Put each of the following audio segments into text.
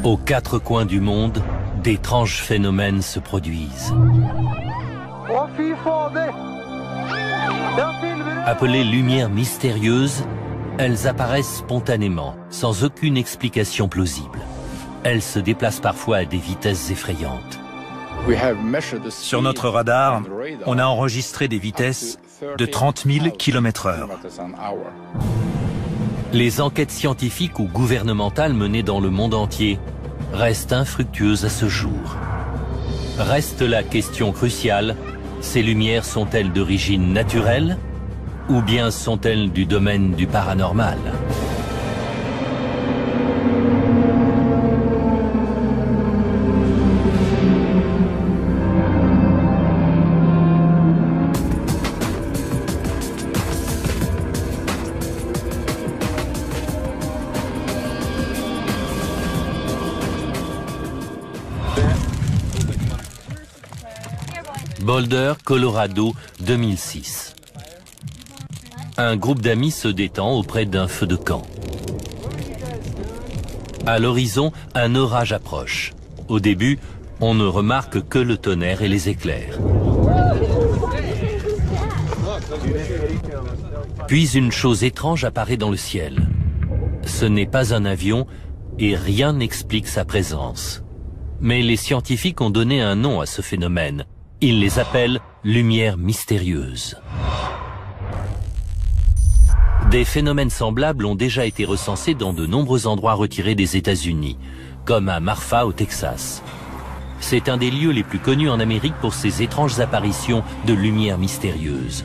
Aux quatre coins du monde, d'étranges phénomènes se produisent. Appelées lumières mystérieuses, elles apparaissent spontanément, sans aucune explication plausible. Elles se déplacent parfois à des vitesses effrayantes. Sur notre radar, on a enregistré des vitesses de 30 000 km/h. Les enquêtes scientifiques ou gouvernementales menées dans le monde entier restent infructueuses à ce jour. Reste la question cruciale, ces lumières sont-elles d'origine naturelle ou bien sont-elles du domaine du paranormal ? Boulder, Colorado, 2006. Un groupe d'amis se détend auprès d'un feu de camp. À l'horizon, un orage approche. Au début, on ne remarque que le tonnerre et les éclairs. Puis une chose étrange apparaît dans le ciel. Ce n'est pas un avion et rien n'explique sa présence. Mais les scientifiques ont donné un nom à ce phénomène. Ils les appellent lumières mystérieuses. Des phénomènes semblables ont déjà été recensés dans de nombreux endroits retirés des États-Unis, comme à Marfa au Texas. C'est un des lieux les plus connus en Amérique pour ses étranges apparitions de lumières mystérieuses.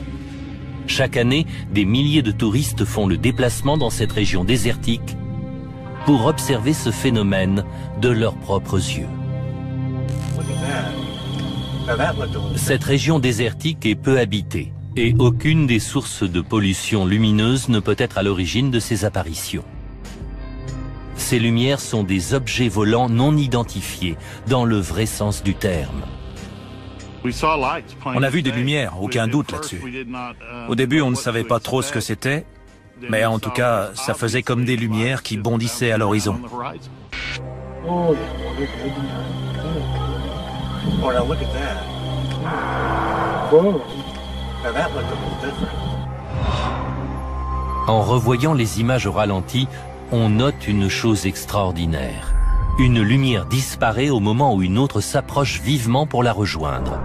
Chaque année, des milliers de touristes font le déplacement dans cette région désertique pour observer ce phénomène de leurs propres yeux. Cette région désertique est peu habitée et aucune des sources de pollution lumineuse ne peut être à l'origine de ces apparitions. Ces lumières sont des objets volants non identifiés dans le vrai sens du terme. On a vu des lumières, aucun doute là-dessus. Au début, on ne savait pas trop ce que c'était, mais en tout cas, ça faisait comme des lumières qui bondissaient à l'horizon. Oh, now look at that. Whoa. Now that looked a little different. En revoyant les images au ralenti, on note une chose extraordinaire. Une lumière disparaît au moment où une autre s'approche vivement pour la rejoindre.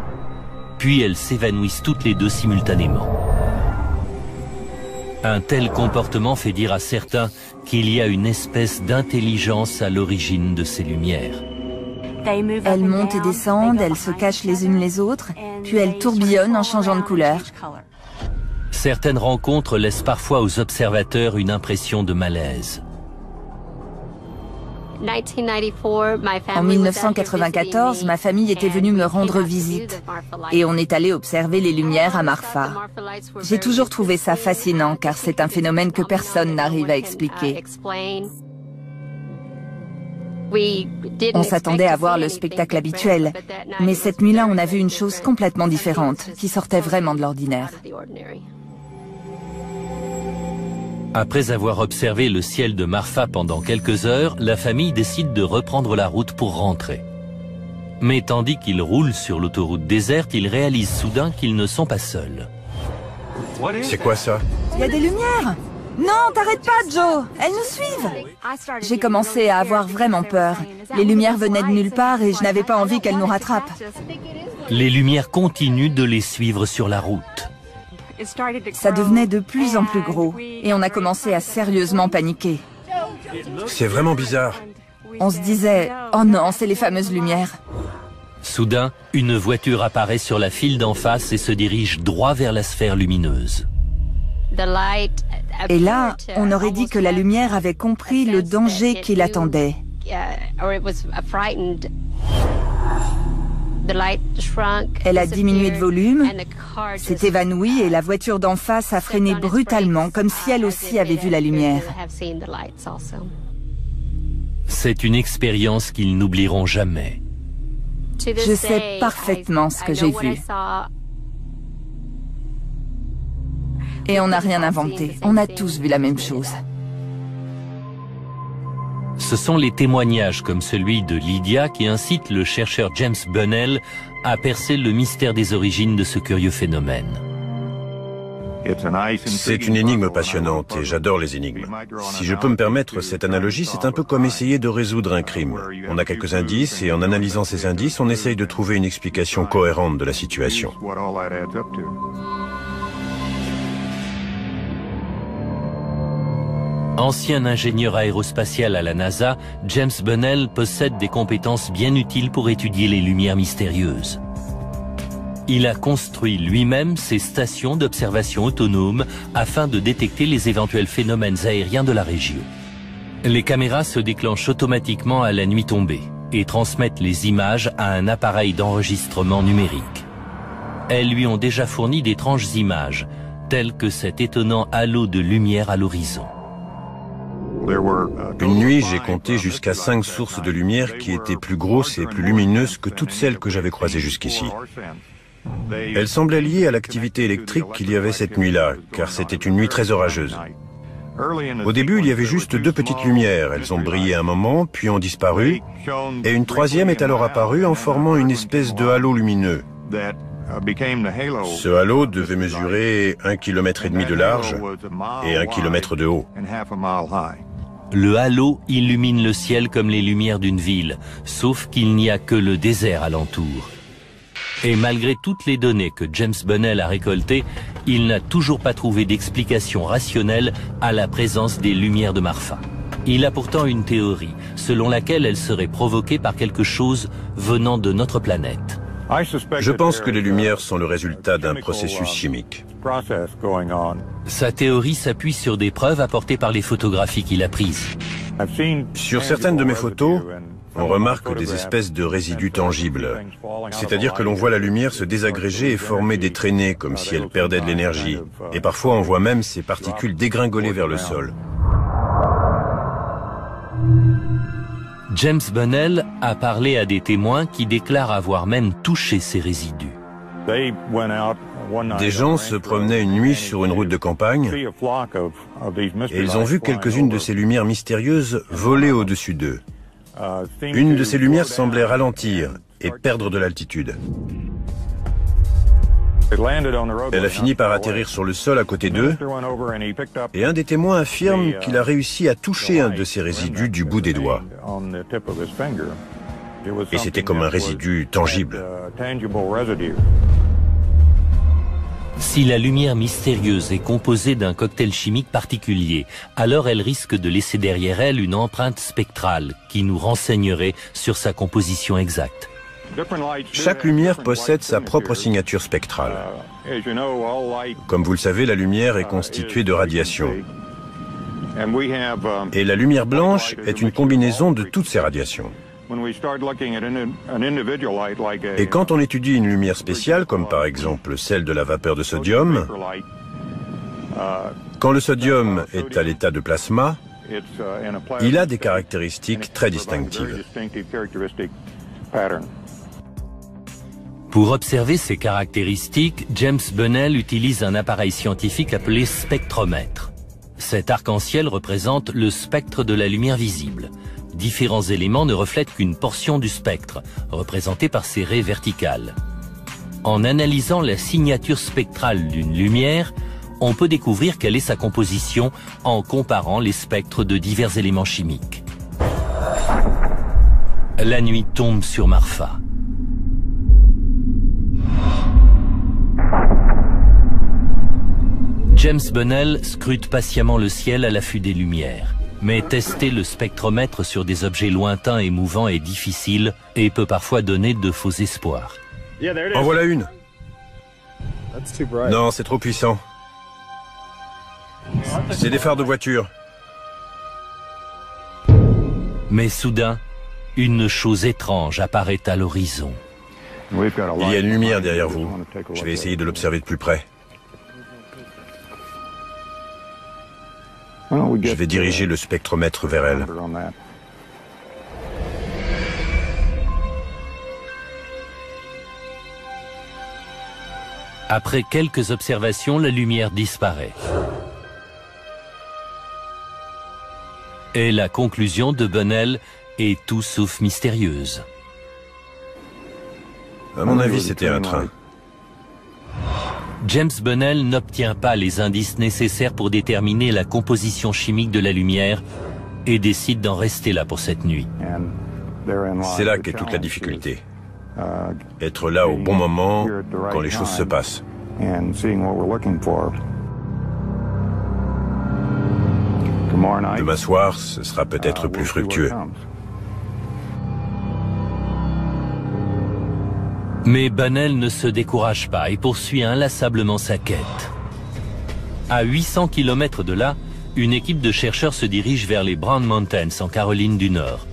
Puis elles s'évanouissent toutes les deux simultanément. Un tel comportement fait dire à certains qu'il y a une espèce d'intelligence à l'origine de ces lumières. Elles montent et descendent, elles se cachent les unes les autres, puis elles tourbillonnent en changeant de couleur. Certaines rencontres laissent parfois aux observateurs une impression de malaise. En 1994, ma famille était venue me rendre visite et on est allé observer les lumières à Marfa. J'ai toujours trouvé ça fascinant car c'est un phénomène que personne n'arrive à expliquer. On s'attendait à voir le spectacle habituel, mais cette nuit-là, on a vu une chose complètement différente, qui sortait vraiment de l'ordinaire. Après avoir observé le ciel de Marfa pendant quelques heures, la famille décide de reprendre la route pour rentrer. Mais tandis qu'ils roulent sur l'autoroute déserte, ils réalisent soudain qu'ils ne sont pas seuls. C'est quoi ça? Il y a des lumières! Non, t'arrêtes pas, Joe! Elles nous suivent! J'ai commencé à avoir vraiment peur. Les lumières venaient de nulle part et je n'avais pas envie qu'elles nous rattrapent. Les lumières continuent de les suivre sur la route. Ça devenait de plus en plus gros et on a commencé à sérieusement paniquer. C'est vraiment bizarre. On se disait, oh non, c'est les fameuses lumières. Soudain, une voiture apparaît sur la file d'en face et se dirige droit vers la sphère lumineuse. Et là, on aurait dit que la lumière avait compris le danger qui l'attendait. Elle a diminué de volume, s'est évanouie et la voiture d'en face a freiné brutalement, comme si elle aussi avait vu la lumière. C'est une expérience qu'ils n'oublieront jamais. Je sais parfaitement ce que j'ai vu. Et on n'a rien inventé. On a tous vu la même chose. Ce sont les témoignages comme celui de Lydia qui incitent le chercheur James Bunnell à percer le mystère des origines de ce curieux phénomène. C'est une énigme passionnante et j'adore les énigmes. Si je peux me permettre cette analogie, c'est un peu comme essayer de résoudre un crime. On a quelques indices et en analysant ces indices, on essaye de trouver une explication cohérente de la situation. Ancien ingénieur aérospatial à la NASA, James Bunnell possède des compétences bien utiles pour étudier les lumières mystérieuses. Il a construit lui-même ses stations d'observation autonomes afin de détecter les éventuels phénomènes aériens de la région. Les caméras se déclenchent automatiquement à la nuit tombée et transmettent les images à un appareil d'enregistrement numérique. Elles lui ont déjà fourni d'étranges images, telles que cet étonnant halo de lumière à l'horizon. Une nuit, j'ai compté jusqu'à 5 sources de lumière qui étaient plus grosses et plus lumineuses que toutes celles que j'avais croisées jusqu'ici. Elles semblaient liées à l'activité électrique qu'il y avait cette nuit-là, car c'était une nuit très orageuse. Au début, il y avait juste 2 petites lumières. Elles ont brillé un moment, puis ont disparu, et une troisième est alors apparue en formant une espèce de halo lumineux. Ce halo devait mesurer 1,5 km de large et 1 km de haut. Le halo illumine le ciel comme les lumières d'une ville, sauf qu'il n'y a que le désert alentour. Et malgré toutes les données que James Bunnell a récoltées, il n'a toujours pas trouvé d'explication rationnelle à la présence des lumières de Marfa. Il a pourtant une théorie, selon laquelle elles seraient provoquées par quelque chose venant de notre planète. Je pense que les lumières sont le résultat d'un processus chimique. Sa théorie s'appuie sur des preuves apportées par les photographies qu'il a prises. Sur certaines de mes photos, on remarque des espèces de résidus tangibles. C'est-à-dire que l'on voit la lumière se désagréger et former des traînées, comme si elle perdait de l'énergie. Et parfois on voit même ces particules dégringoler vers le sol. James Bunnell a parlé à des témoins qui déclarent avoir même touché ces résidus. Des gens se promenaient une nuit sur une route de campagne et ils ont vu quelques-unes de ces lumières mystérieuses voler au-dessus d'eux. Une de ces lumières semblait ralentir et perdre de l'altitude. Elle a fini par atterrir sur le sol à côté d'eux et un des témoins affirme qu'il a réussi à toucher un de ces résidus du bout des doigts. Et c'était comme un résidu tangible. Si la lumière mystérieuse est composée d'un cocktail chimique particulier, alors elle risque de laisser derrière elle une empreinte spectrale qui nous renseignerait sur sa composition exacte. Chaque lumière possède sa propre signature spectrale. Comme vous le savez, la lumière est constituée de radiation. Et la lumière blanche est une combinaison de toutes ces radiations. Et quand on étudie une lumière spéciale, comme par exemple celle de la vapeur de sodium, quand le sodium est à l'état de plasma, il a des caractéristiques très distinctives. Pour observer ces caractéristiques, James Bunnell utilise un appareil scientifique appelé spectromètre. Cet arc-en-ciel représente le spectre de la lumière visible. Différents éléments ne reflètent qu'une portion du spectre, représentée par ces raies verticales. En analysant la signature spectrale d'une lumière, on peut découvrir quelle est sa composition en comparant les spectres de divers éléments chimiques. La nuit tombe sur Marfa. James Bunnell scrute patiemment le ciel à l'affût des lumières. Mais tester le spectromètre sur des objets lointains et mouvants est difficile et peut parfois donner de faux espoirs. En voilà une. Non, c'est trop puissant. C'est des phares de voiture. Mais soudain, une chose étrange apparaît à l'horizon. Il y a une lumière derrière vous. Je vais essayer de l'observer de plus près. Je vais diriger le spectromètre vers elle. Après quelques observations, la lumière disparaît. Et la conclusion de Bunnell est tout sauf mystérieuse. À mon avis, c'était un train. James Bunnell n'obtient pas les indices nécessaires pour déterminer la composition chimique de la lumière et décide d'en rester là pour cette nuit. C'est là qu'est toute la difficulté. Être là au bon moment, quand les choses se passent. Demain soir, ce sera peut-être plus fructueux. Mais Bunnell ne se décourage pas et poursuit inlassablement sa quête. À 800 km de là, une équipe de chercheurs se dirige vers les Brown Mountains en Caroline du Nord.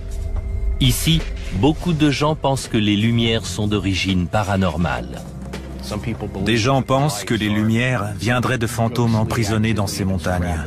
Ici, beaucoup de gens pensent que les lumières sont d'origine paranormale. Des gens pensent que les lumières viendraient de fantômes emprisonnés dans ces montagnes.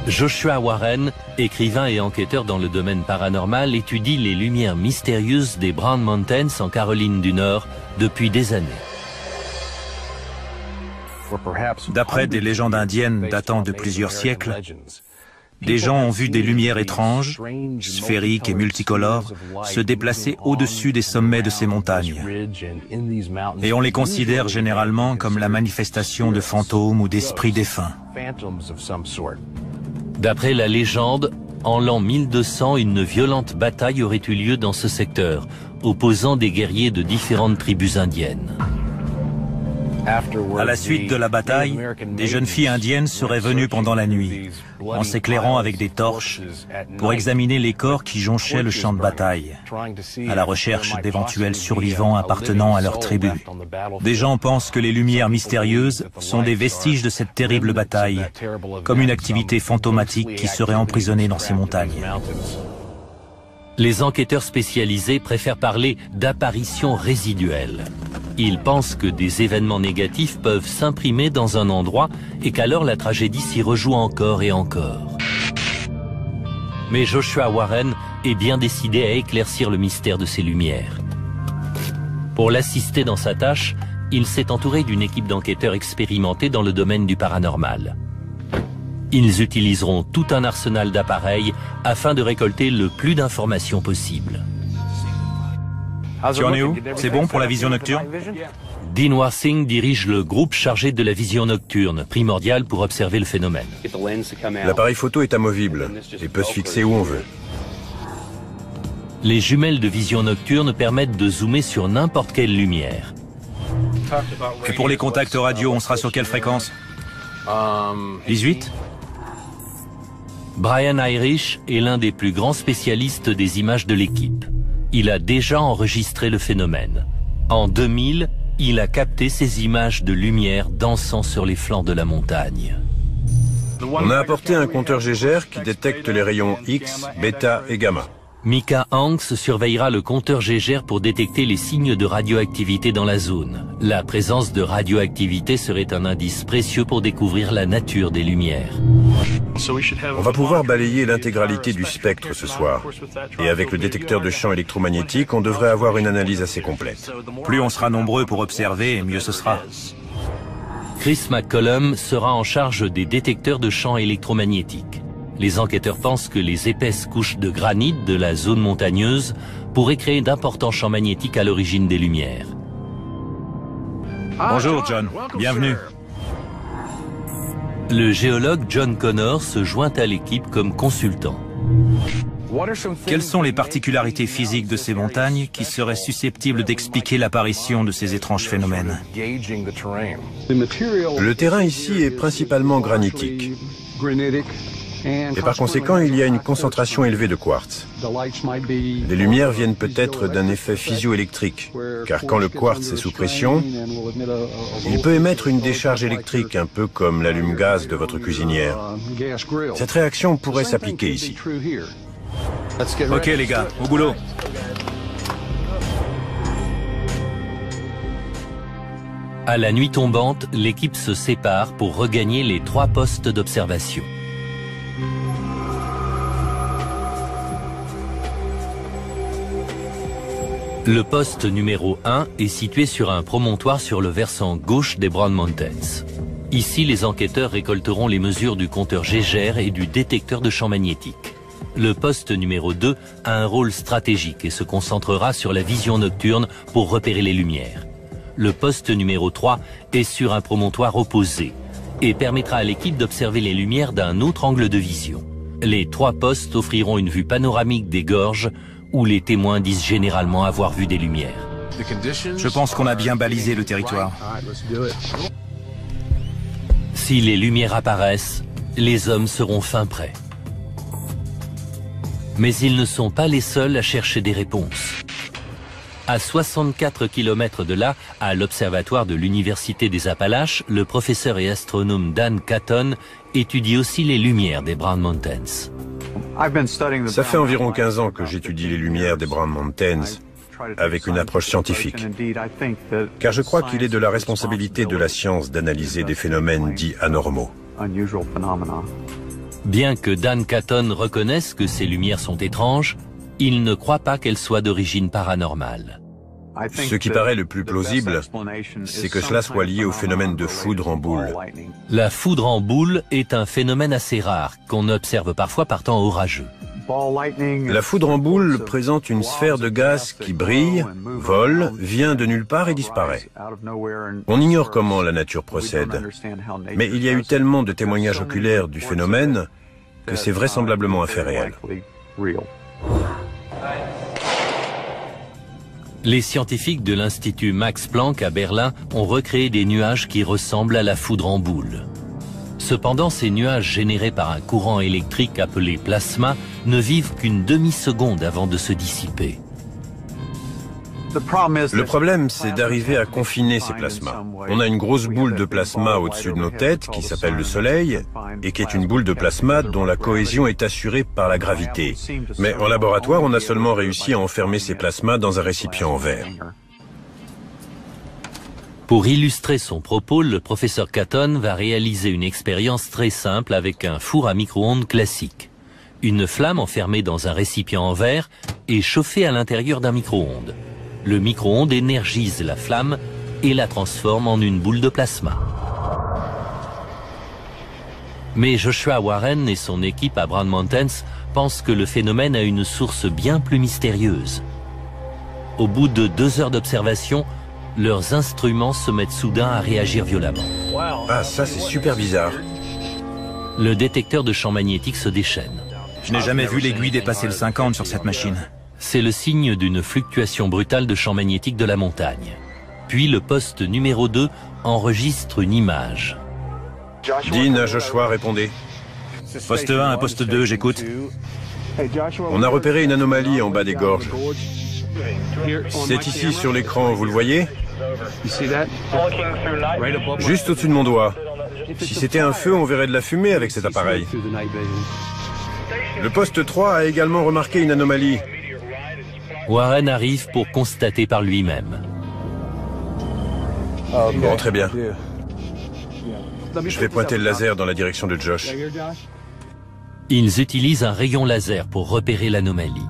Joshua Warren, écrivain et enquêteur dans le domaine paranormal, étudie les lumières mystérieuses des Brown Mountains en Caroline du Nord depuis des années. D'après des légendes indiennes datant de plusieurs siècles, des gens ont vu des lumières étranges, sphériques et multicolores, se déplacer au-dessus des sommets de ces montagnes. Et on les considère généralement comme la manifestation de fantômes ou d'esprits défunts. D'après la légende, en l'an 1200, une violente bataille aurait eu lieu dans ce secteur, opposant des guerriers de différentes tribus indiennes. À la suite de la bataille, des jeunes filles indiennes seraient venues pendant la nuit, en s'éclairant avec des torches, pour examiner les corps qui jonchaient le champ de bataille, à la recherche d'éventuels survivants appartenant à leur tribu. Des gens pensent que les lumières mystérieuses sont des vestiges de cette terrible bataille, comme une activité fantomatique qui serait emprisonnée dans ces montagnes. Les enquêteurs spécialisés préfèrent parler d'apparitions résiduelles. Ils pensent que des événements négatifs peuvent s'imprimer dans un endroit et qu'alors la tragédie s'y rejoue encore et encore. Mais Joshua Warren est bien décidé à éclaircir le mystère de ces lumières. Pour l'assister dans sa tâche, il s'est entouré d'une équipe d'enquêteurs expérimentés dans le domaine du paranormal. Ils utiliseront tout un arsenal d'appareils afin de récolter le plus d'informations possible. Tu en es où? C'est bon pour la vision nocturne? Dean Warsing dirige le groupe chargé de la vision nocturne, primordial pour observer le phénomène. L'appareil photo est amovible et peut se fixer où on veut. Les jumelles de vision nocturne permettent de zoomer sur n'importe quelle lumière. Et pour les contacts radio, on sera sur quelle fréquence? 18? Brian Irish est l'un des plus grands spécialistes des images de l'équipe. Il a déjà enregistré le phénomène. En 2000, il a capté ces images de lumière dansant sur les flancs de la montagne. On a apporté un compteur Geiger qui détecte les rayons X, bêta et gamma. Mika Hanks surveillera le compteur Geiger pour détecter les signes de radioactivité dans la zone. La présence de radioactivité serait un indice précieux pour découvrir la nature des lumières. On va pouvoir balayer l'intégralité du spectre ce soir. Et avec le détecteur de champs électromagnétiques, on devrait avoir une analyse assez complète. Plus on sera nombreux pour observer, mieux ce sera. Chris McCollum sera en charge des détecteurs de champs électromagnétiques. Les enquêteurs pensent que les épaisses couches de granit de la zone montagneuse pourraient créer d'importants champs magnétiques à l'origine des lumières. Bonjour John, bienvenue. Le géologue John Connor se joint à l'équipe comme consultant. Quelles sont les particularités physiques de ces montagnes qui seraient susceptibles d'expliquer l'apparition de ces étranges phénomènes? Le terrain ici est principalement granitique. Et par conséquent, il y a une concentration élevée de quartz. Les lumières viennent peut-être d'un effet physio-électrique, car quand le quartz est sous pression, il peut émettre une décharge électrique, un peu comme l'allume-gaz de votre cuisinière. Cette réaction pourrait s'appliquer ici. Ok les gars, au boulot. À la nuit tombante, l'équipe se sépare pour regagner les 3 postes d'observation. Le poste numéro 1 est situé sur un promontoire sur le versant gauche des Brown Mountains. Ici, les enquêteurs récolteront les mesures du compteur Geiger et du détecteur de champs magnétiques. Le poste numéro 2 a un rôle stratégique et se concentrera sur la vision nocturne pour repérer les lumières. Le poste numéro 3 est sur un promontoire opposé et permettra à l'équipe d'observer les lumières d'un autre angle de vision. Les 3 postes offriront une vue panoramique des gorges où les témoins disent généralement avoir vu des lumières. Je pense qu'on a bien balisé le territoire. Si les lumières apparaissent, les hommes seront fin prêts. Mais ils ne sont pas les seuls à chercher des réponses. À 64 km de là, à l'observatoire de l'Université des Appalaches, le professeur et astronome Dan Catton étudie aussi les lumières des Brown Mountains. Ça fait environ 15 ans que j'étudie les lumières des Brown Mountains avec une approche scientifique. Car je crois qu'il est de la responsabilité de la science d'analyser des phénomènes dits anormaux. Bien que Dan Catton reconnaisse que ces lumières sont étranges, il ne croit pas qu'elles soient d'origine paranormale. Ce qui paraît le plus plausible, c'est que cela soit lié au phénomène de foudre en boule. La foudre en boule est un phénomène assez rare, qu'on observe parfois par temps orageux. La foudre en boule présente une sphère de gaz qui brille, vole, vient de nulle part et disparaît. On ignore comment la nature procède, mais il y a eu tellement de témoignages oculaires du phénomène que c'est vraisemblablement un fait réel. Les scientifiques de l'Institut Max Planck à Berlin ont recréé des nuages qui ressemblent à la foudre en boule. Cependant, ces nuages générés par un courant électrique appelé plasma ne vivent qu'une demi-seconde avant de se dissiper. Le problème, c'est d'arriver à confiner ces plasmas. On a une grosse boule de plasma au-dessus de nos têtes qui s'appelle le Soleil et qui est une boule de plasma dont la cohésion est assurée par la gravité. Mais en laboratoire, on a seulement réussi à enfermer ces plasmas dans un récipient en verre. Pour illustrer son propos, le professeur Catton va réaliser une expérience très simple avec un four à micro-ondes classique. Une flamme enfermée dans un récipient en verre est chauffée à l'intérieur d'un micro-ondes. Le micro-ondes énergise la flamme et la transforme en une boule de plasma. Mais Joshua Warren et son équipe à Brown Mountains pensent que le phénomène a une source bien plus mystérieuse. Au bout de 2 heures d'observation, leurs instruments se mettent soudain à réagir violemment. Ah, ça c'est super bizarre. Le détecteur de champs magnétiques se déchaîne. Je n'ai jamais vu l'aiguille dépasser le 50 sur cette machine. C'est le signe d'une fluctuation brutale de champs magnétiques de la montagne. Puis le poste numéro 2 enregistre une image. Dean à Joshua, répondez. Poste 1 à poste 2, j'écoute. On a repéré une anomalie en bas des gorges. C'est ici sur l'écran, vous le voyez? Juste au-dessus de mon doigt. Si c'était un feu, on verrait de la fumée avec cet appareil. Le poste 3 a également remarqué une anomalie. Warren arrive pour constater par lui-même. Bon, très bien. Je vais pointer le laser dans la direction de Josh. Ils utilisent un rayon laser pour repérer l'anomalie.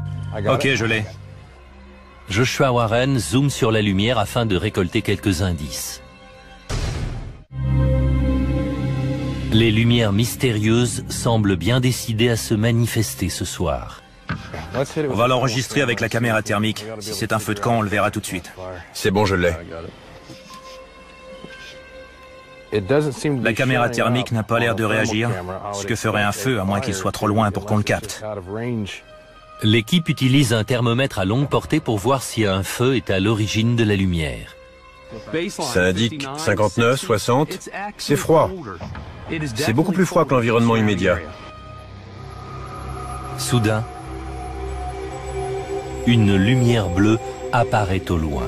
Ok, je l'ai. Joshua Warren zoome sur la lumière afin de récolter quelques indices. Les lumières mystérieuses semblent bien décidées à se manifester ce soir. On va l'enregistrer avec la caméra thermique. Si c'est un feu de camp, on le verra tout de suite. C'est bon, je l'ai. La caméra thermique n'a pas l'air de réagir, ce que ferait un feu à moins qu'il soit trop loin pour qu'on le capte. L'équipe utilise un thermomètre à longue portée pour voir si un feu est à l'origine de la lumière. Ça indique 59, 60. C'est froid. C'est beaucoup plus froid que l'environnement immédiat. Soudain, une lumière bleue apparaît au loin.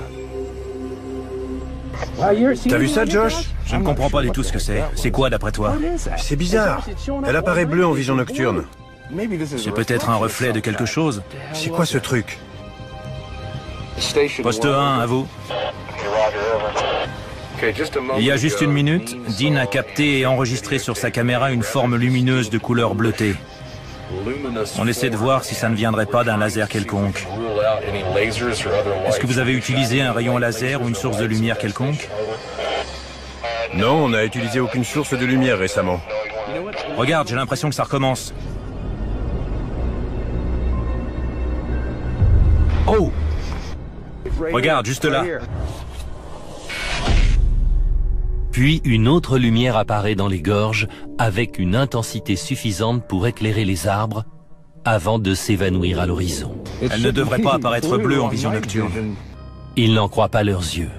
T'as vu ça, Josh? Je ne comprends pas du tout ce que c'est. C'est quoi d'après toi? C'est bizarre. Elle apparaît bleue en vision nocturne. C'est peut-être un reflet de quelque chose. C'est quoi ce truc? Poste 1, à vous. Il y a juste une minute, Dean a capté et enregistré sur sa caméra une forme lumineuse de couleur bleutée. On essaie de voir si ça ne viendrait pas d'un laser quelconque. Est-ce que vous avez utilisé un rayon laser ou une source de lumière quelconque? Non, on n'a utilisé aucune source de lumière récemment. Regarde, j'ai l'impression que ça recommence. Oh! Regarde, juste là. Puis une autre lumière apparaît dans les gorges avec une intensité suffisante pour éclairer les arbres avant de s'évanouir à l'horizon. Elle ne devrait pas apparaître bleue en vision nocturne. Ils n'en croient pas leurs yeux.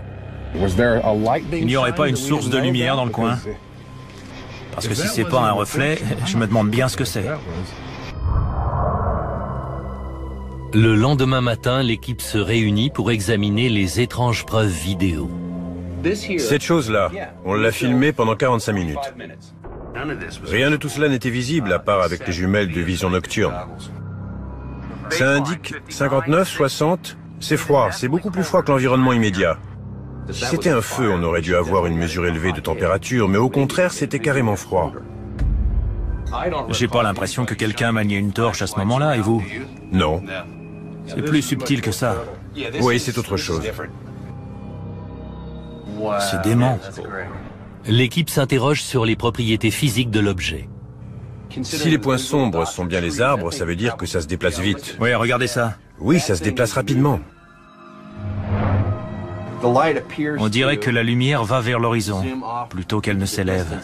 Il n'y aurait pas une source de lumière dans le coin? Parce que si c'est pas un reflet, je me demande bien ce que c'est. Le lendemain matin, l'équipe se réunit pour examiner les étranges preuves vidéo. Cette chose-là, on l'a filmée pendant 45 minutes. Rien de tout cela n'était visible à part avec les jumelles de vision nocturne. Ça indique 59, 60, c'est froid, c'est beaucoup plus froid que l'environnement immédiat. Si c'était un feu, on aurait dû avoir une mesure élevée de température, mais au contraire, c'était carrément froid. J'ai pas l'impression que quelqu'un maniait une torche à ce moment-là, et vous? Non. C'est plus subtil que ça. Oui, c'est autre chose. C'est dément. L'équipe s'interroge sur les propriétés physiques de l'objet. Si les points sombres sont bien les arbres, ça veut dire que ça se déplace vite. Oui, regardez ça. Oui, ça se déplace rapidement. On dirait que la lumière va vers l'horizon, plutôt qu'elle ne s'élève.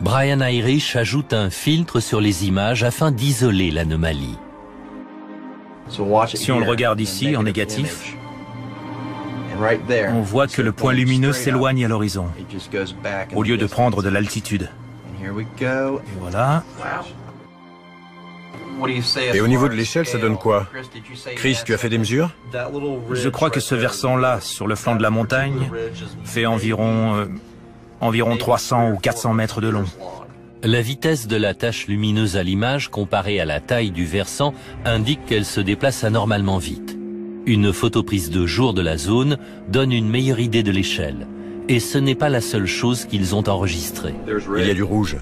Brian Irish ajoute un filtre sur les images afin d'isoler l'anomalie. Si on le regarde ici, en négatif, on voit que le point lumineux s'éloigne à l'horizon, au lieu de prendre de l'altitude. Et voilà. Et au niveau de l'échelle, ça donne quoi? Chris, tu as fait des mesures? Je crois que ce versant-là, sur le flanc de la montagne, fait environ 300 ou 400 mètres de long. La vitesse de la tache lumineuse à l'image comparée à la taille du versant indique qu'elle se déplace anormalement vite. Une photo prise de jour de la zone donne une meilleure idée de l'échelle. Et ce n'est pas la seule chose qu'ils ont enregistrée. Il y a du rouge.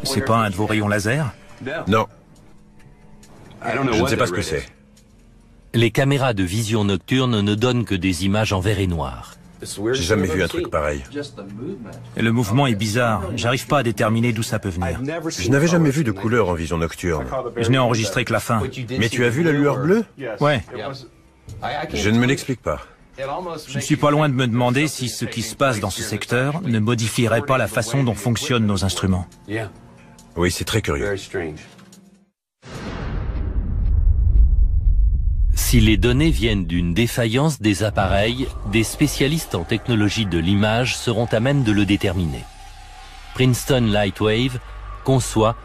C'est pas un de vos rayons laser? Non. Je ne sais pas ce que c'est. Les caméras de vision nocturne ne donnent que des images en vert et noir. J'ai jamais vu un truc pareil. Et le mouvement est bizarre. J'arrive pas à déterminer d'où ça peut venir. Je n'avais jamais vu de couleur en vision nocturne. Je n'ai enregistré que la fin. Mais tu as vu la lueur bleue? Ouais. Je ne me l'explique pas. Je suis pas loin de me demander si ce qui se passe dans ce secteur ne modifierait pas la façon dont fonctionnent nos instruments. Oui, c'est très curieux. Si les données viennent d'une défaillance des appareils, des spécialistes en technologie de l'image seront à même de le déterminer. Princeton Lightwave conçoit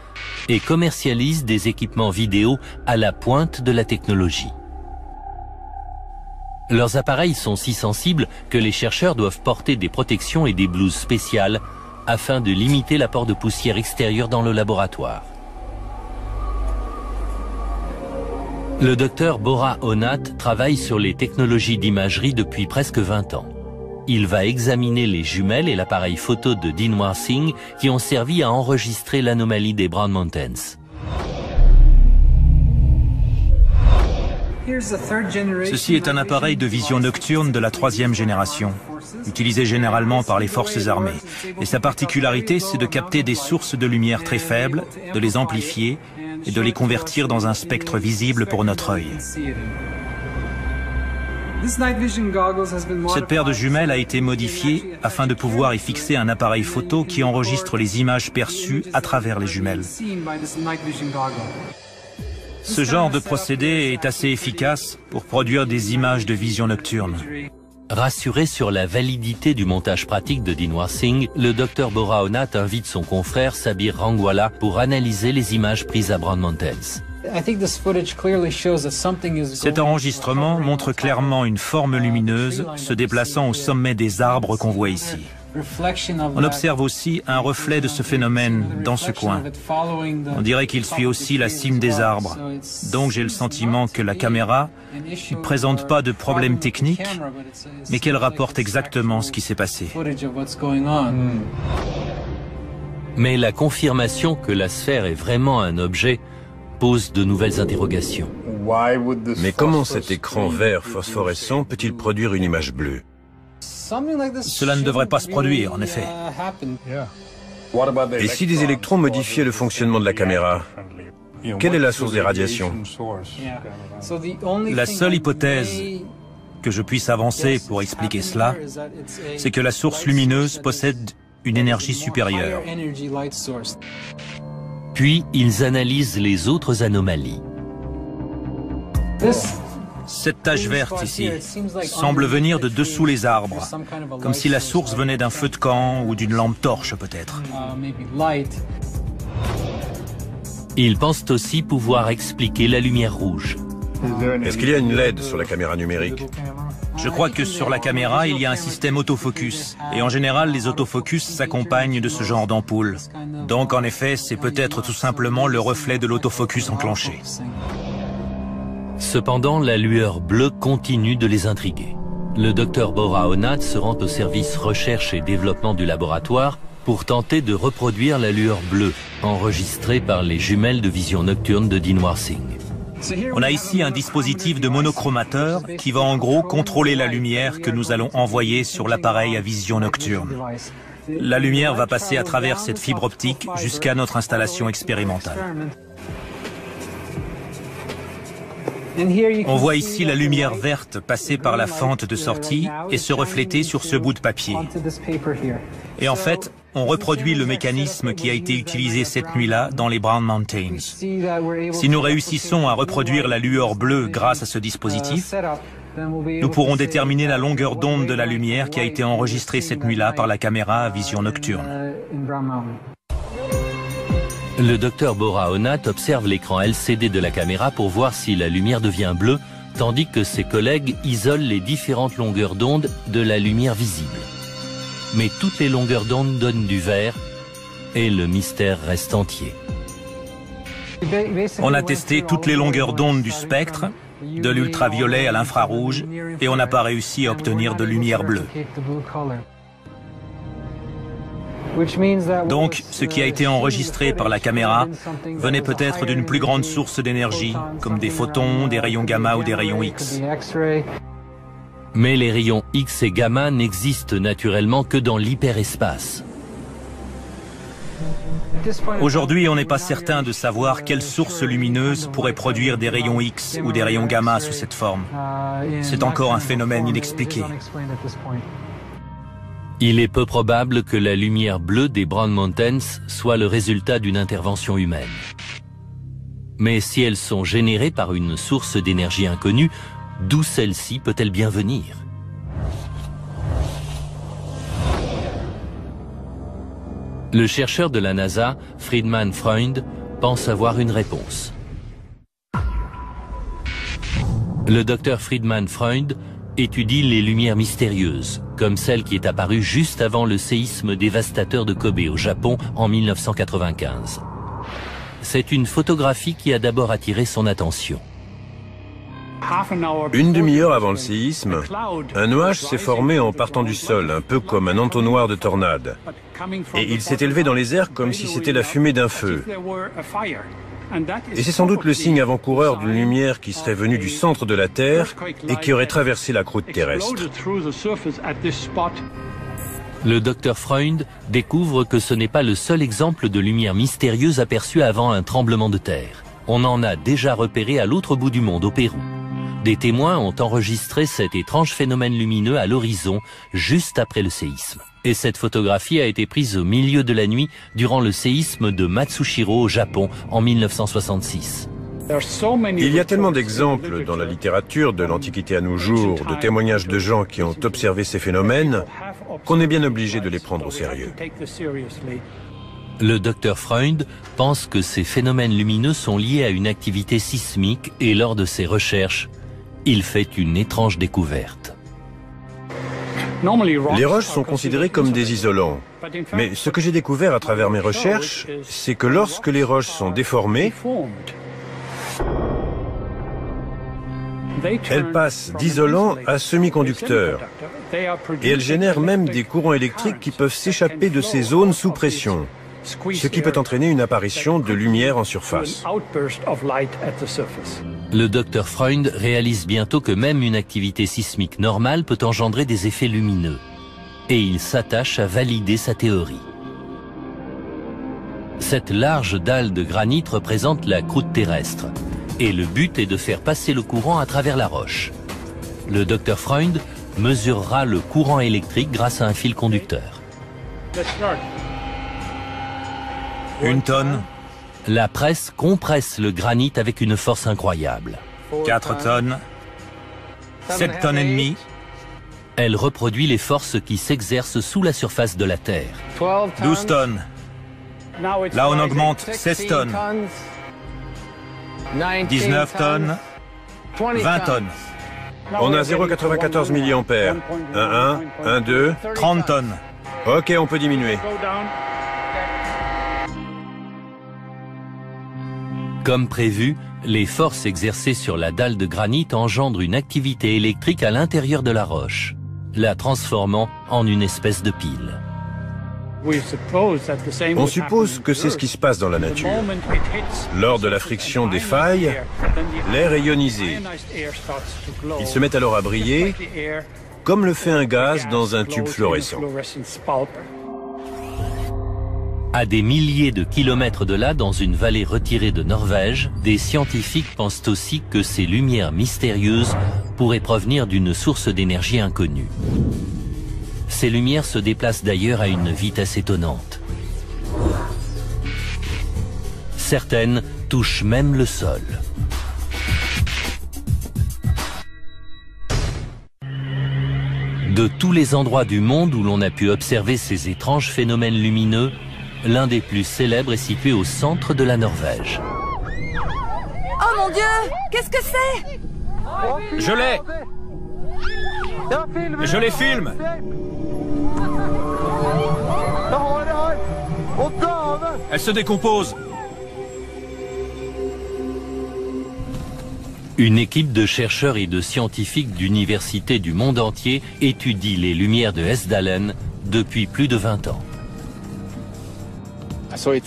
et commercialise des équipements vidéo à la pointe de la technologie. Leurs appareils sont si sensibles que les chercheurs doivent porter des protections et des blouses spéciales afin de limiter l'apport de poussière extérieure dans le laboratoire. Le docteur Bora Onat travaille sur les technologies d'imagerie depuis presque 20 ans. Il va examiner les jumelles et l'appareil photo de Dinwar Singh qui ont servi à enregistrer l'anomalie des Brown Mountains. Ceci est un appareil de vision nocturne de la 3e génération, utilisé généralement par les forces armées. Et sa particularité, c'est de capter des sources de lumière très faibles, de les amplifier et de les convertir dans un spectre visible pour notre œil. Cette paire de jumelles a été modifiée afin de pouvoir y fixer un appareil photo qui enregistre les images perçues à travers les jumelles. Ce genre de procédé est assez efficace pour produire des images de vision nocturne. Rassuré sur la validité du montage pratique de Dinwar Singh, le Dr Boraonath invite son confrère Sabir Rangwala pour analyser les images prises à Brown Mountains. Cet enregistrement montre clairement une forme lumineuse se déplaçant au sommet des arbres qu'on voit ici. On observe aussi un reflet de ce phénomène dans ce coin. On dirait qu'il suit aussi la cime des arbres. Donc j'ai le sentiment que la caméra ne présente pas de problème technique, mais qu'elle rapporte exactement ce qui s'est passé. Mais la confirmation que la sphère est vraiment un objet pose de nouvelles interrogations. Mais comment cet écran vert phosphorescent peut-il produire une image bleue? Cela ne devrait pas se produire, en effet. Et si des électrons modifiaient le fonctionnement de la caméra? Quelle est la source des radiations? La seule hypothèse que je puisse avancer pour expliquer cela, c'est que la source lumineuse possède une énergie supérieure. Puis ils analysent les autres anomalies. Cette tache verte ici semble venir de dessous les arbres, comme si la source venait d'un feu de camp ou d'une lampe torche peut-être. Ils pensent aussi pouvoir expliquer la lumière rouge. Est-ce qu'il y a une LED sur la caméra numérique? Je crois que sur la caméra, il y a un système autofocus. Et en général, les autofocus s'accompagnent de ce genre d'ampoule. Donc en effet, c'est peut-être tout simplement le reflet de l'autofocus enclenché. Cependant, la lueur bleue continue de les intriguer. Le Dr Boraonath se rend au service recherche et développement du laboratoire pour tenter de reproduire la lueur bleue enregistrée par les jumelles de vision nocturne de Dinwar Singh. On a ici un dispositif de monochromateur qui va en gros contrôler la lumière que nous allons envoyer sur l'appareil à vision nocturne. La lumière va passer à travers cette fibre optique jusqu'à notre installation expérimentale. On voit ici la lumière verte passer par la fente de sortie et se refléter sur ce bout de papier. Et en fait, on reproduit le mécanisme qui a été utilisé cette nuit-là dans les Brown Mountains. Si nous réussissons à reproduire la lueur bleue grâce à ce dispositif, nous pourrons déterminer la longueur d'onde de la lumière qui a été enregistrée cette nuit-là par la caméra à vision nocturne. Le Dr Boraonath observe l'écran LCD de la caméra pour voir si la lumière devient bleue, tandis que ses collègues isolent les différentes longueurs d'onde de la lumière visible. Mais toutes les longueurs d'onde donnent du vert et le mystère reste entier. On a testé toutes les longueurs d'onde du spectre, de l'ultraviolet à l'infrarouge, et on n'a pas réussi à obtenir de lumière bleue. Donc, ce qui a été enregistré par la caméra venait peut-être d'une plus grande source d'énergie, comme des photons, des rayons gamma ou des rayons X. Mais les rayons X et gamma n'existent naturellement que dans l'hyperespace. Aujourd'hui, on n'est pas certain de savoir quelle source lumineuse pourrait produire des rayons X ou des rayons gamma sous cette forme. C'est encore un phénomène inexpliqué. Il est peu probable que la lumière bleue des Brown Mountains soit le résultat d'une intervention humaine. Mais si elles sont générées par une source d'énergie inconnue, d'où celle-ci peut-elle bien venir? Le chercheur de la NASA, Friedemann Freund, pense avoir une réponse. Le docteur Friedemann Freund étudie les lumières mystérieuses, comme celle qui est apparue juste avant le séisme dévastateur de Kobe au Japon en 1995. C'est une photographie qui a d'abord attiré son attention. Une demi-heure avant le séisme, un nuage s'est formé en partant du sol, un peu comme un entonnoir de tornade. Et il s'est élevé dans les airs comme si c'était la fumée d'un feu. Et c'est sans doute le signe avant-coureur d'une lumière qui serait venue du centre de la Terre et qui aurait traversé la croûte terrestre. Le docteur Freund découvre que ce n'est pas le seul exemple de lumière mystérieuse aperçue avant un tremblement de terre. On en a déjà repéré à l'autre bout du monde, au Pérou. Des témoins ont enregistré cet étrange phénomène lumineux à l'horizon, juste après le séisme. Et cette photographie a été prise au milieu de la nuit durant le séisme de Matsushiro au Japon en 1966. Il y a tellement d'exemples dans la littérature de l'Antiquité à nos jours, de témoignages de gens qui ont observé ces phénomènes, qu'on est bien obligé de les prendre au sérieux. Le docteur Freund pense que ces phénomènes lumineux sont liés à une activité sismique et lors de ses recherches, il fait une étrange découverte. Les roches sont considérées comme des isolants. Mais ce que j'ai découvert à travers mes recherches, c'est que lorsque les roches sont déformées, elles passent d'isolants à semi-conducteurs. Et elles génèrent même des courants électriques qui peuvent s'échapper de ces zones sous pression, ce qui peut entraîner une apparition de lumière en surface. Le docteur Freund réalise bientôt que même une activité sismique normale peut engendrer des effets lumineux. Et il s'attache à valider sa théorie. Cette large dalle de granit représente la croûte terrestre. Et le but est de faire passer le courant à travers la roche. Le docteur Freund mesurera le courant électrique grâce à un fil conducteur. 1 tonne. La presse compresse le granit avec une force incroyable. 4 tonnes. 7 tonnes et demie. Elle reproduit les forces qui s'exercent sous la surface de la Terre. 12 tonnes. Là on augmente 16 tonnes. 19 tonnes. 20 tonnes. On a 0,94 milliampères. 1,1, 1,2. 30 tonnes. Ok, on peut diminuer. Comme prévu, les forces exercées sur la dalle de granit engendrent une activité électrique à l'intérieur de la roche, la transformant en une espèce de pile. On suppose que c'est ce qui se passe dans la nature. Lors de la friction des failles, l'air est ionisé. Il se met alors à briller, comme le fait un gaz dans un tube fluorescent. À des milliers de kilomètres de là, dans une vallée retirée de Norvège, des scientifiques pensent aussi que ces lumières mystérieuses pourraient provenir d'une source d'énergie inconnue. Ces lumières se déplacent d'ailleurs à une vitesse étonnante. Certaines touchent même le sol. De tous les endroits du monde où l'on a pu observer ces étranges phénomènes lumineux, l'un des plus célèbres est situé au centre de la Norvège. Oh mon Dieu! Qu'est-ce que c'est? Je l'ai! Je les filme! Elle se décompose! Une équipe de chercheurs et de scientifiques d'universités du monde entier étudie les lumières de Hesdalen depuis plus de 20 ans.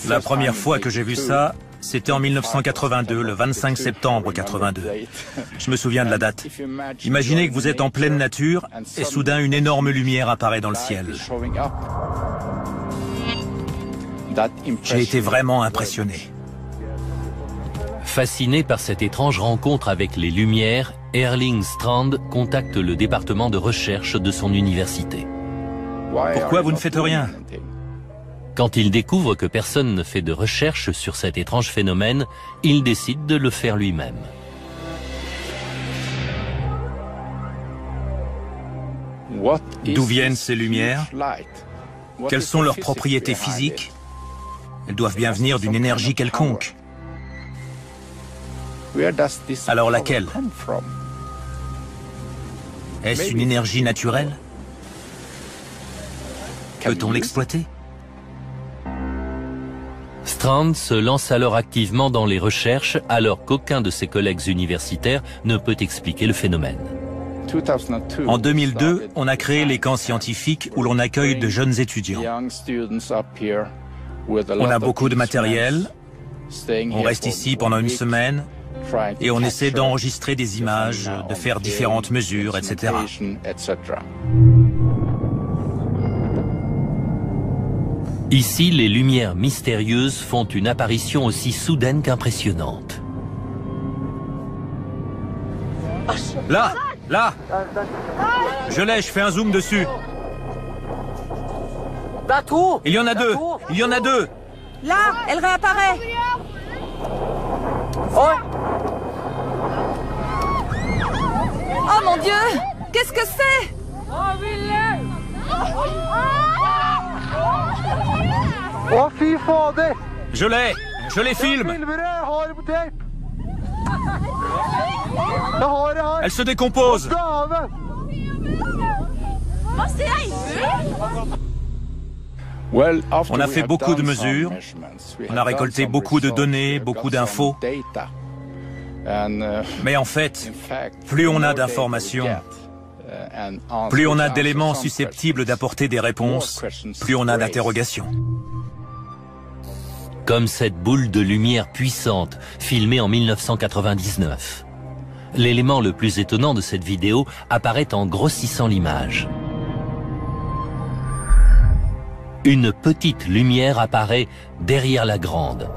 La première fois que j'ai vu ça, c'était en 1982, le 25 septembre 82. Je me souviens de la date. Imaginez que vous êtes en pleine nature et soudain une énorme lumière apparaît dans le ciel. J'ai été vraiment impressionné. Fasciné par cette étrange rencontre avec les lumières, Erling Strand contacte le département de recherche de son université. Pourquoi vous ne faites rien? Quand il découvre que personne ne fait de recherche sur cet étrange phénomène, il décide de le faire lui-même. D'où viennent ces lumières? Quelles sont leurs propriétés physiques? Elles doivent bien venir d'une énergie quelconque. Alors laquelle? Est-ce une énergie naturelle? Peut-on l'exploiter? Strand se lance alors activement dans les recherches alors qu'aucun de ses collègues universitaires ne peut expliquer le phénomène. En 2002, on a créé les camps scientifiques où l'on accueille de jeunes étudiants. On a beaucoup de matériel, on reste ici pendant une semaine et on essaie d'enregistrer des images, de faire différentes mesures, etc. Ici, les lumières mystérieuses font une apparition aussi soudaine qu'impressionnante. Là! Là! Je l'ai, je fais un zoom dessus. Il y en a deux! Il y en a deux! Là, elle réapparaît. Oh mon Dieu! Qu'est-ce que c'est? Je les filme. Elle se décompose. On a fait beaucoup de mesures, on a récolté beaucoup de données, beaucoup d'infos. Mais en fait, plus on a d'informations, plus on a d'éléments susceptibles d'apporter des réponses, plus on a d'interrogations. Comme cette boule de lumière puissante filmée en 1999. L'élément le plus étonnant de cette vidéo apparaît en grossissant l'image. Une petite lumière apparaît derrière la grande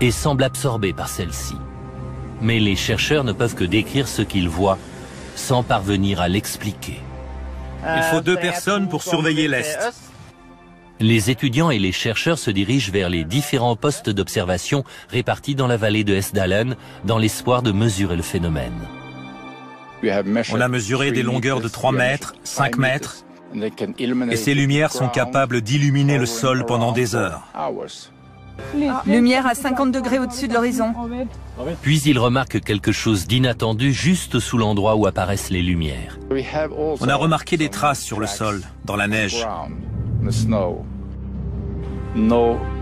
et semble absorbée par celle-ci. Mais les chercheurs ne peuvent que décrire ce qu'ils voient sans parvenir à l'expliquer. Il faut 2 personnes pour surveiller l'Est. Les étudiants et les chercheurs se dirigent vers les différents postes d'observation répartis dans la vallée de Hessdalen dans l'espoir de mesurer le phénomène. On a mesuré des longueurs de 3 mètres, 5 mètres, et ces lumières sont capables d'illuminer le sol pendant des heures. Lumière à 50 degrés au-dessus de l'horizon. Puis il remarque quelque chose d'inattendu juste sous l'endroit où apparaissent les lumières. On a remarqué des traces sur le sol, dans la neige.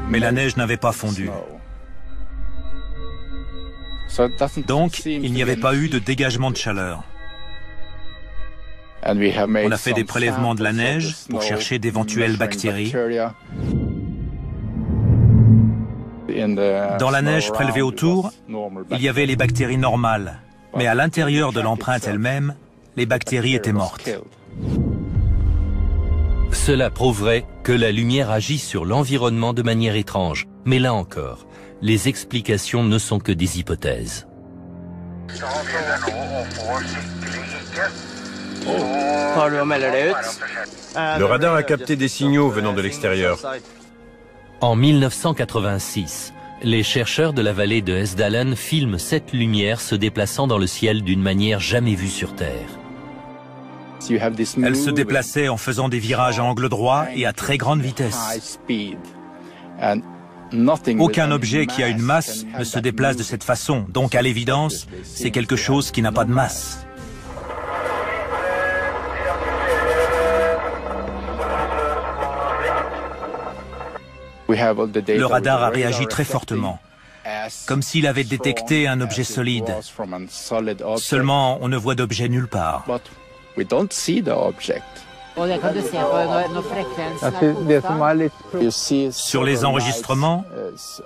Mais la neige n'avait pas fondu. Donc, il n'y avait pas eu de dégagement de chaleur. On a fait des prélèvements de la neige pour chercher d'éventuelles bactéries. Dans la neige prélevée autour, il y avait les bactéries normales, mais à l'intérieur de l'empreinte elle-même, les bactéries étaient mortes. Cela prouverait que la lumière agit sur l'environnement de manière étrange. Mais là encore, les explications ne sont que des hypothèses. Le radar a capté des signaux venant de l'extérieur. En 1986, les chercheurs de la vallée de Hessdalen filment cette lumière se déplaçant dans le ciel d'une manière jamais vue sur Terre. Elle se déplaçait en faisant des virages à angle droit et à très grande vitesse. Aucun objet qui a une masse ne se déplace de cette façon, donc à l'évidence, c'est quelque chose qui n'a pas de masse. Le radar a réagi très fortement, comme s'il avait détecté un objet solide. Seulement, on ne voit d'objet nulle part. Sur les enregistrements,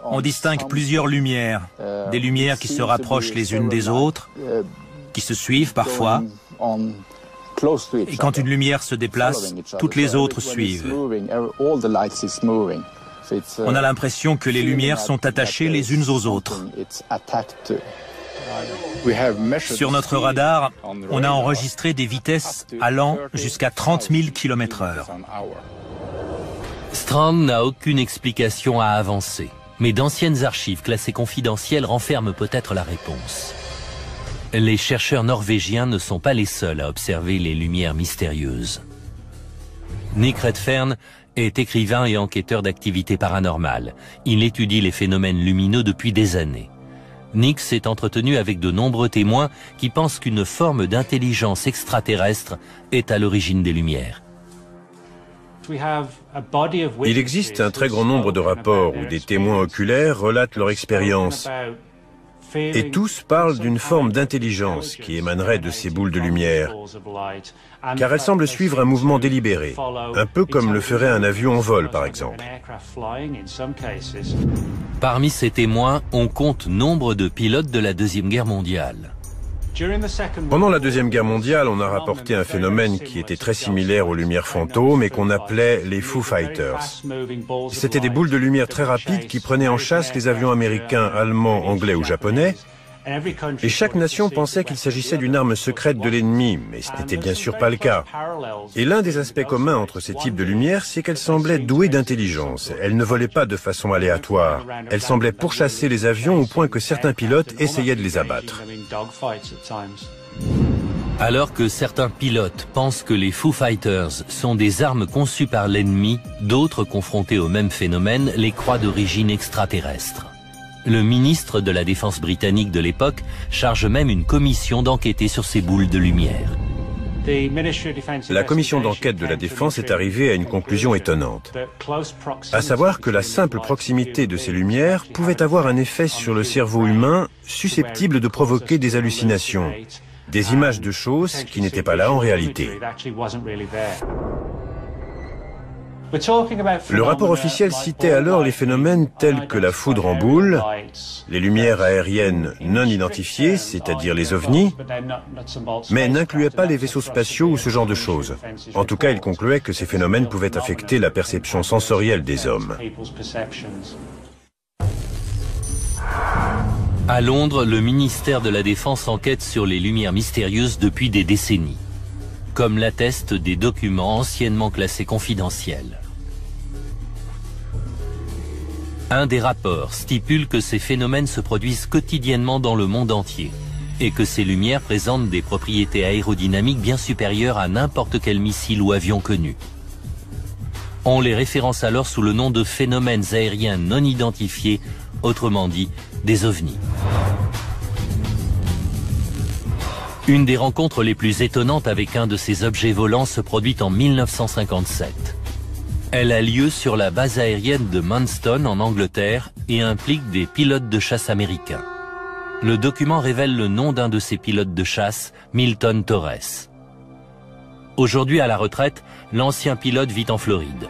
on distingue plusieurs lumières. Des lumières qui se rapprochent les unes des autres, qui se suivent parfois. Et quand une lumière se déplace, toutes les autres suivent. On a l'impression que les lumières sont attachées les unes aux autres. Sur notre radar, on a enregistré des vitesses allant jusqu'à 30 000 km/h. Strand n'a aucune explication à avancer, mais d'anciennes archives classées confidentielles renferment peut-être la réponse. Les chercheurs norvégiens ne sont pas les seuls à observer les lumières mystérieuses. Nick Redfern est écrivain et enquêteur d'activités paranormales. Il étudie les phénomènes lumineux depuis des années. Nick s'est entretenu avec de nombreux témoins qui pensent qu'une forme d'intelligence extraterrestre est à l'origine des lumières. Il existe un très grand nombre de rapports où des témoins oculaires relatent leur expérience. Et tous parlent d'une forme d'intelligence qui émanerait de ces boules de lumière, car elles semblent suivre un mouvement délibéré, un peu comme le ferait un avion en vol par exemple. Parmi ces témoins, on compte nombre de pilotes de la Deuxième Guerre mondiale. Pendant la Deuxième Guerre mondiale, on a rapporté un phénomène qui était très similaire aux lumières fantômes et qu'on appelait les Foo Fighters. C'étaient des boules de lumière très rapides qui prenaient en chasse les avions américains, allemands, anglais ou japonais. Et chaque nation pensait qu'il s'agissait d'une arme secrète de l'ennemi, mais ce n'était bien sûr pas le cas. Et l'un des aspects communs entre ces types de lumières, c'est qu'elles semblaient douées d'intelligence. Elles ne volaient pas de façon aléatoire. Elles semblaient pourchasser les avions au point que certains pilotes essayaient de les abattre. Alors que certains pilotes pensent que les Foo Fighters sont des armes conçues par l'ennemi, d'autres, confrontés au même phénomène, les croient d'origine extraterrestre. Le ministre de la Défense britannique de l'époque charge même une commission d'enquêter sur ces boules de lumière. La commission d'enquête de la Défense est arrivée à une conclusion étonnante, à savoir que la simple proximité de ces lumières pouvait avoir un effet sur le cerveau humain susceptible de provoquer des hallucinations, des images de choses qui n'étaient pas là en réalité. Le rapport officiel citait alors les phénomènes tels que la foudre en boule, les lumières aériennes non identifiées, c'est-à-dire les ovnis, mais n'incluait pas les vaisseaux spatiaux ou ce genre de choses. En tout cas, il concluait que ces phénomènes pouvaient affecter la perception sensorielle des hommes. À Londres, le ministère de la Défense enquête sur les lumières mystérieuses depuis des décennies, comme l'attestent des documents anciennement classés confidentiels. Un des rapports stipule que ces phénomènes se produisent quotidiennement dans le monde entier et que ces lumières présentent des propriétés aérodynamiques bien supérieures à n'importe quel missile ou avion connu. On les référence alors sous le nom de phénomènes aériens non identifiés, autrement dit, des ovnis. Une des rencontres les plus étonnantes avec un de ces objets volants se produit en 1957. Elle a lieu sur la base aérienne de Manston en Angleterre et implique des pilotes de chasse américains. Le document révèle le nom d'un de ces pilotes de chasse, Milton Torres. Aujourd'hui à la retraite, l'ancien pilote vit en Floride.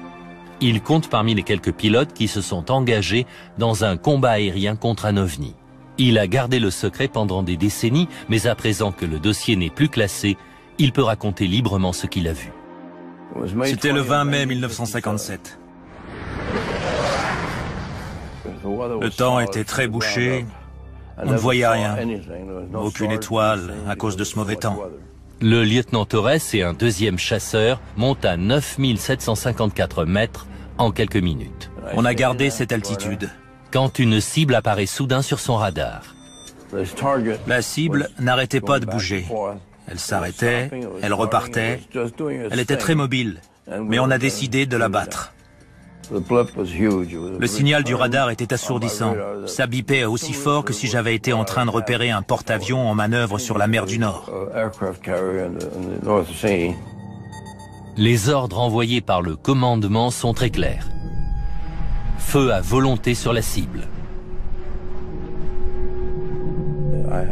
Il compte parmi les quelques pilotes qui se sont engagés dans un combat aérien contre un ovni. Il a gardé le secret pendant des décennies, mais à présent que le dossier n'est plus classé, il peut raconter librement ce qu'il a vu. C'était le 20 mai 1957. Le temps était très bouché, on ne voyait rien, aucune étoile à cause de ce mauvais temps. Le lieutenant Torres et un deuxième chasseur montent à 9754 mètres en quelques minutes. On a gardé cette altitude. Quand une cible apparaît soudain sur son radar. La cible n'arrêtait pas de bouger. Elle s'arrêtait, elle repartait, elle était très mobile, mais on a décidé de la battre. Le signal du radar était assourdissant. Ça bipait aussi fort que si j'avais été en train de repérer un porte-avions en manœuvre sur la mer du Nord. Les ordres envoyés par le commandement sont très clairs. Feu à volonté sur la cible.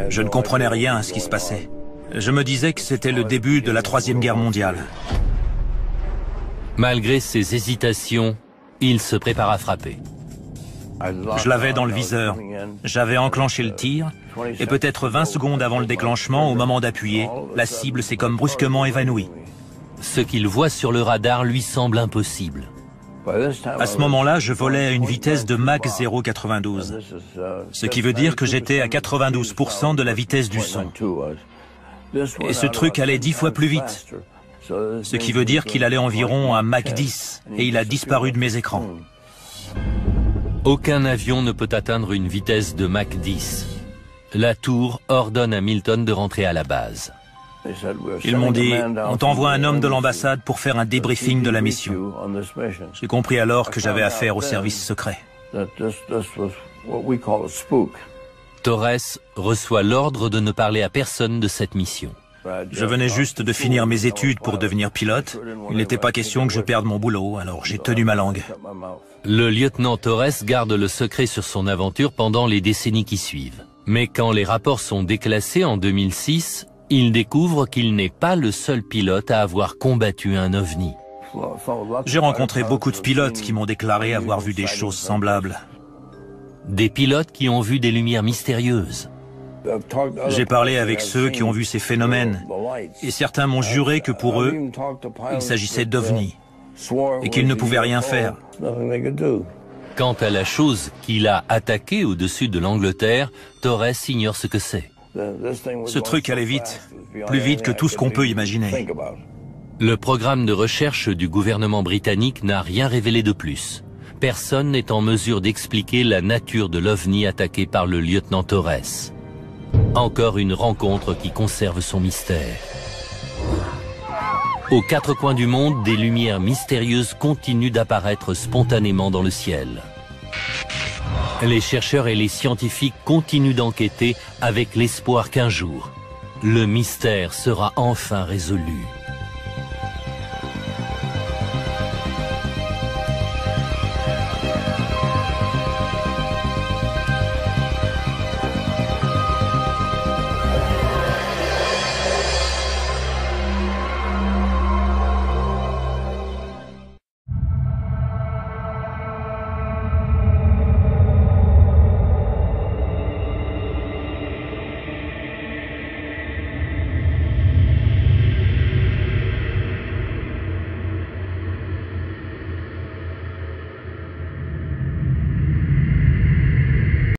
Je ne comprenais rien à ce qui se passait. Je me disais que c'était le début de la Troisième Guerre mondiale. Malgré ses hésitations, il se prépare à frapper. Je l'avais dans le viseur. J'avais enclenché le tir, et peut-être 20 secondes avant le déclenchement, au moment d'appuyer, la cible s'est comme brusquement évanouie. Ce qu'il voit sur le radar lui semble impossible. À ce moment-là, je volais à une vitesse de Mach 0,92, ce qui veut dire que j'étais à 92% de la vitesse du son. Et ce truc allait 10 fois plus vite, ce qui veut dire qu'il allait environ à Mach 10, et il a disparu de mes écrans. Aucun avion ne peut atteindre une vitesse de Mach 10. La tour ordonne à Milton de rentrer à la base. Ils m'ont dit, on t'envoie un homme de l'ambassade pour faire un débriefing de la mission. J'ai compris alors que j'avais affaire au service secret. Torres reçoit l'ordre de ne parler à personne de cette mission. Je venais juste de finir mes études pour devenir pilote. Il n'était pas question que je perde mon boulot, alors j'ai tenu ma langue. Le lieutenant Torres garde le secret sur son aventure pendant les décennies qui suivent. Mais quand les rapports sont déclassés en 2006, il découvre qu'il n'est pas le seul pilote à avoir combattu un ovni. J'ai rencontré beaucoup de pilotes qui m'ont déclaré avoir vu des choses semblables. Des pilotes qui ont vu des lumières mystérieuses. J'ai parlé avec ceux qui ont vu ces phénomènes, et certains m'ont juré que pour eux, il s'agissait d'ovnis, et qu'ils ne pouvaient rien faire. Quant à la chose qu'il a attaquée au-dessus de l'Angleterre, Torres ignore ce que c'est. Ce truc allait vite, plus vite que tout ce qu'on peut imaginer. Le programme de recherche du gouvernement britannique n'a rien révélé de plus. Personne n'est en mesure d'expliquer la nature de l'OVNI attaqué par le lieutenant Torres. Encore une rencontre qui conserve son mystère. Aux quatre coins du monde, des lumières mystérieuses continuent d'apparaître spontanément dans le ciel. Les chercheurs et les scientifiques continuent d'enquêter avec l'espoir qu'un jour, le mystère sera enfin résolu.